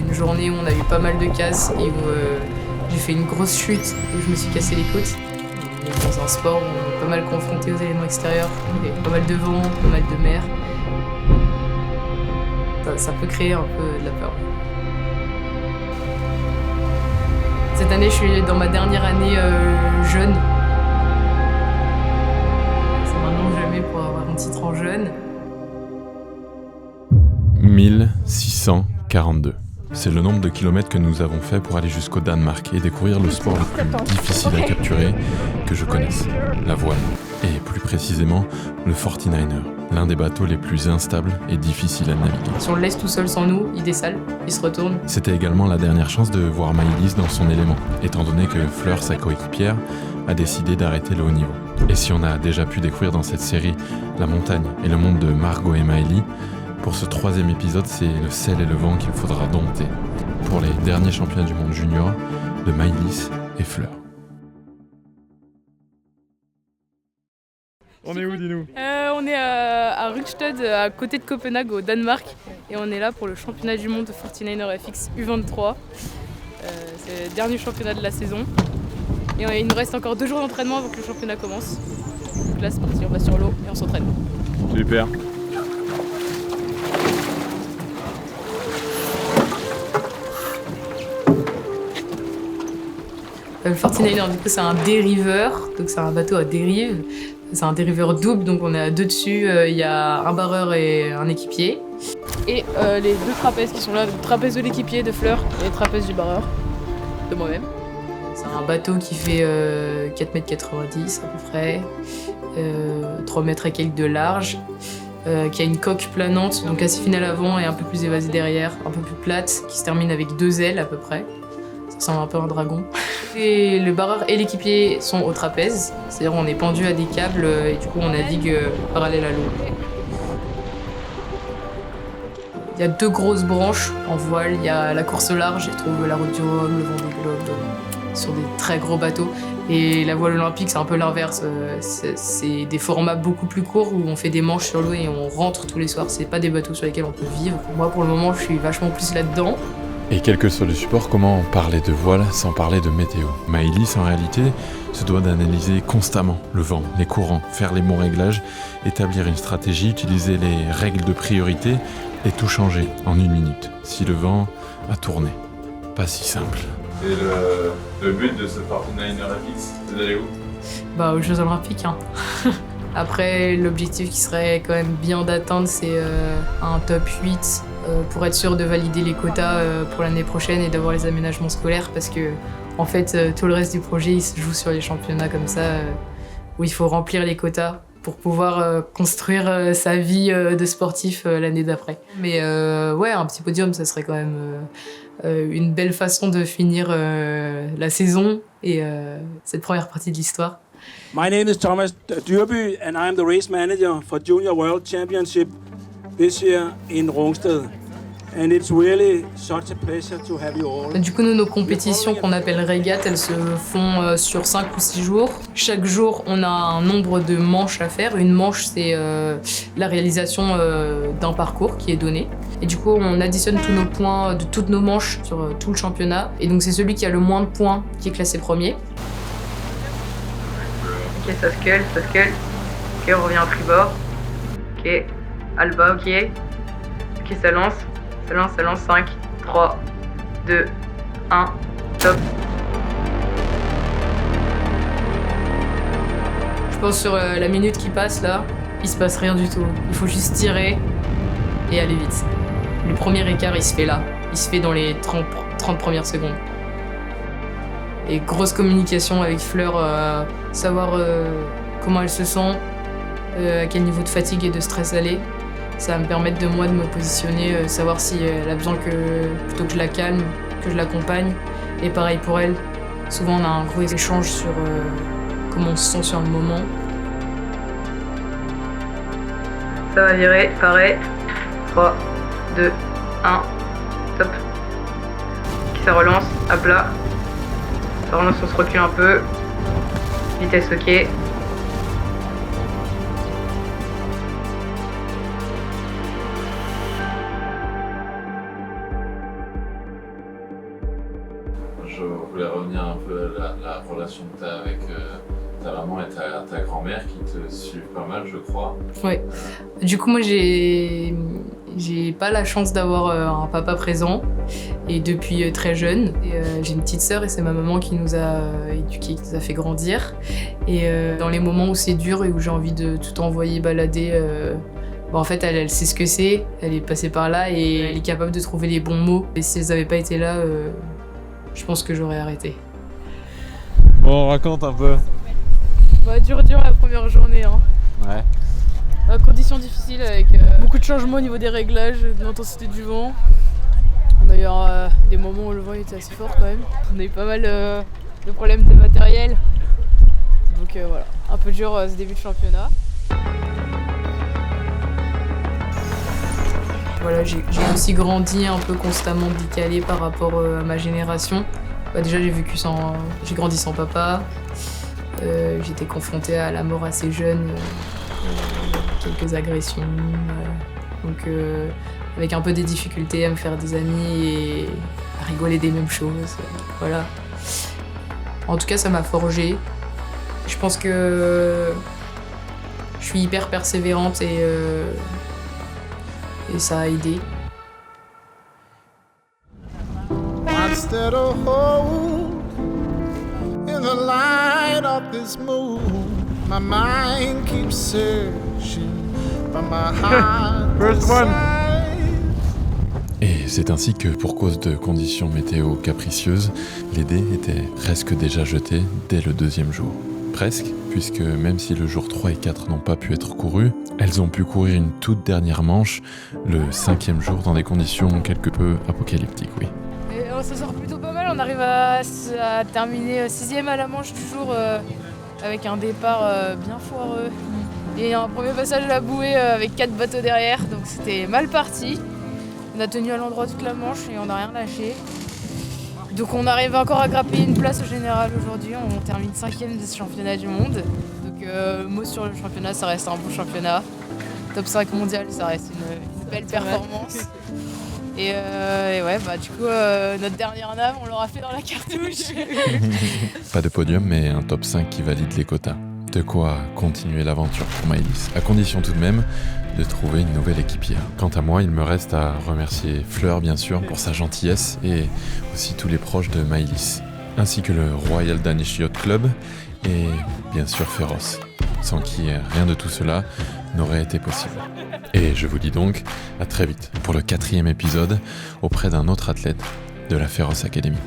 une journée où on a eu pas mal de casses et où j'ai fait une grosse chute où je me suis cassé les côtes. On est dans un sport où on est pas mal confronté aux éléments extérieurs, il y a pas mal de vent, pas mal de mer. Ça peut créer un peu de la peur. Cette année, je suis dans ma dernière année jeune. C'est maintenant ou jamais pour avoir un titre en jeune. 1642. C'est le nombre de kilomètres que nous avons fait pour aller jusqu'au Danemark et découvrir le sport le plus difficile à capturer que je connaisse, la voile. Et plus précisément, le 49er, l'un des bateaux les plus instables et difficiles à naviguer. Si on le laisse tout seul sans nous, il dessale, il se retourne. C'était également la dernière chance de voir Maëlys dans son élément, étant donné que Fleur, sa coéquipière, a décidé d'arrêter le haut niveau. Et si on a déjà pu découvrir dans cette série la montagne et le monde de Margot et Maëlys, pour ce 3e épisode, c'est le sel et le vent qu'il faudra dompter pour les derniers championnats du monde junior de Maëlys et Fleur. On est où, dis-nous? On est à Rungsted, à côté de Copenhague, au Danemark. Et on est là pour le championnat du monde de 49er FX U23. C'est le dernier championnat de la saison. Et il nous reste encore 2 jours d'entraînement avant que le championnat commence. Donc là, c'est parti, on va sur l'eau et on s'entraîne. Super. Le 49er, du coup, c'est un dériveur, donc c'est un bateau à dérive. C'est un dériveur double, donc on est à 2 dessus. Il y a un barreur et un équipier. Et les 2 trapèzes qui sont là, le trapèze de l'équipier de Fleur et le trapèze du barreur de moi-même. C'est un bateau qui fait 4,90 m à peu près, 3 mètres et quelques de large, qui a une coque planante, donc assez fine à l'avant et un peu plus évasée derrière, un peu plus plate, qui se termine avec 2 ailes à peu près. Ça ressemble un peu à un dragon. Et le barreur et l'équipier sont au trapèze, c'est-à-dire on est pendu à des câbles et du coup on navigue parallèle à l'eau. Il y a 2 grosses branches en voile, il y a la course au large, je trouve la route du Rhum, le Vendée Globe, sur des très gros bateaux. Et la voile olympique, c'est un peu l'inverse, c'est des formats beaucoup plus courts où on fait des manches sur l'eau et on rentre tous les soirs. C'est pas des bateaux sur lesquels on peut vivre. Moi pour le moment je suis vachement plus là-dedans. Et quel que soit le support, comment parler de voile sans parler de météo? Maëlys, en réalité, se doit d'analyser constamment le vent, les courants, faire les bons réglages, établir une stratégie, utiliser les règles de priorité et tout changer en 1 minute, si le vent a tourné. Pas si simple. Et le but de ce 49er FX, c'est d'aller où? Aux Jeux Olympiques. Après, l'objectif qui serait quand même bien d'atteindre, c'est un top 8 pour être sûr de valider les quotas pour l'année prochaine et d'avoir les aménagements scolaires parce que en fait tout le reste du projet il se joue sur les championnats comme ça où il faut remplir les quotas pour pouvoir construire sa vie de sportif l'année d'après. Mais ouais, un petit podium ça serait quand même une belle façon de finir la saison et cette première partie de l'histoire. My name is Thomas Dyrby and I am the race manager for Junior World Championship this year in Rungsted. And it's really such a pleasure to have you all. Du coup, nos compétitions qu'on appelle régates, elles se font sur 5 ou 6 jours. Chaque jour, on a un nombre de manches à faire. Une manche, c'est la réalisation d'un parcours qui est donné. Et du coup, on additionne tous nos points de toutes nos manches sur tout le championnat. Et donc, c'est celui qui a le moins de points qui est classé premier. Ok, ça scale. Ok, on revient à tribord. Ok, Alba, ok. Ok, ça lance, 5, 3, 2, 1, top. Je pense sur la minute qui passe là, il se passe rien du tout. Il faut juste tirer et aller vite. Le premier écart, il se fait là. Il se fait dans les 30 premières secondes. Et grosse communication avec Fleur, savoir comment elle se sent, à quel niveau de fatigue et de stress elle est. Ça va me permettre de moi de me positionner, savoir si elle a besoin plutôt que je la calme, que je l'accompagne. Et pareil pour elle. Souvent on a un gros échange sur comment on se sent sur le moment. Ça va virer, pareil. 3, 2, 1, top. Ça relance, à plat. Ça relance, on se recule un peu. Vitesse ok. revenir un peu à la relation que tu as avec ta maman et ta grand-mère qui te suivent pas mal, je crois. Ouais. Du coup, moi, j'ai pas la chance d'avoir un papa présent, et depuis très jeune. Et, j'ai une petite sœur et c'est ma maman qui nous a éduqués, qui nous a fait grandir. Et dans les moments où c'est dur et où j'ai envie de tout envoyer balader, en fait, elle sait ce que c'est, elle est passée par là et elle est capable de trouver les bons mots. Et si elles n'avaient pas été là, je pense que j'aurais arrêté. Bon, raconte un peu. Bah, dur la première journée. Hein. Ouais. Conditions difficiles avec beaucoup de changements au niveau des réglages, de l'intensité du vent. On a eu des moments où le vent était assez fort quand même. On a eu pas mal de problèmes de matériel. Donc voilà, un peu dur ce début de championnat. Voilà, j'ai aussi grandi un peu constamment décalé par rapport à ma génération. Bah, déjà j'ai grandi sans papa. J'étais confrontée à la mort assez jeune, quelques agressions, donc avec un peu des difficultés à me faire des amis et à rigoler des mêmes choses, voilà. En tout cas, ça m'a forgée. Je pense que je suis hyper persévérante et ça a aidé. In the light of this moon, my mind keeps searching, but my heart First one. Et c'est ainsi que, pour cause de conditions météo capricieuses, les dés étaient presque déjà jetés dès le 2e jour. Presque, puisque même si le jour 3 et 4 n'ont pas pu être courus, elles ont pu courir une toute dernière manche, le 5e jour, dans des conditions quelque peu apocalyptiques, oui. Et on se sort plutôt pas mal, on arrive à terminer 6e à la manche, toujours avec un départ bien foireux. Et un premier passage à la bouée avec 4 bateaux derrière, donc c'était mal parti. On a tenu à l'endroit toute la manche et on n'a rien lâché. Donc on arrive encore à grappiller une place au général aujourd'hui, on termine 5e de ce championnat du monde. Donc mot sur le championnat, ça reste un bon championnat. Top 5 mondial, ça reste une belle performance. Et ouais, bah du coup, notre dernière nave, on l'aura fait dans la cartouche. Pas de podium, mais un top 5 qui valide les quotas. De quoi continuer l'aventure pour Maëlys, à condition tout de même de trouver une nouvelle équipière. Quant à moi, il me reste à remercier Fleur, bien sûr, pour sa gentillesse, et aussi tous les proches de Maëlys, ainsi que le Royal Danish Yacht Club, et bien sûr Féroce, sans qui rien de tout cela n'aurait été possible. Et je vous dis donc à très vite pour le 4e épisode auprès d'un autre athlète de la Féroce Academy.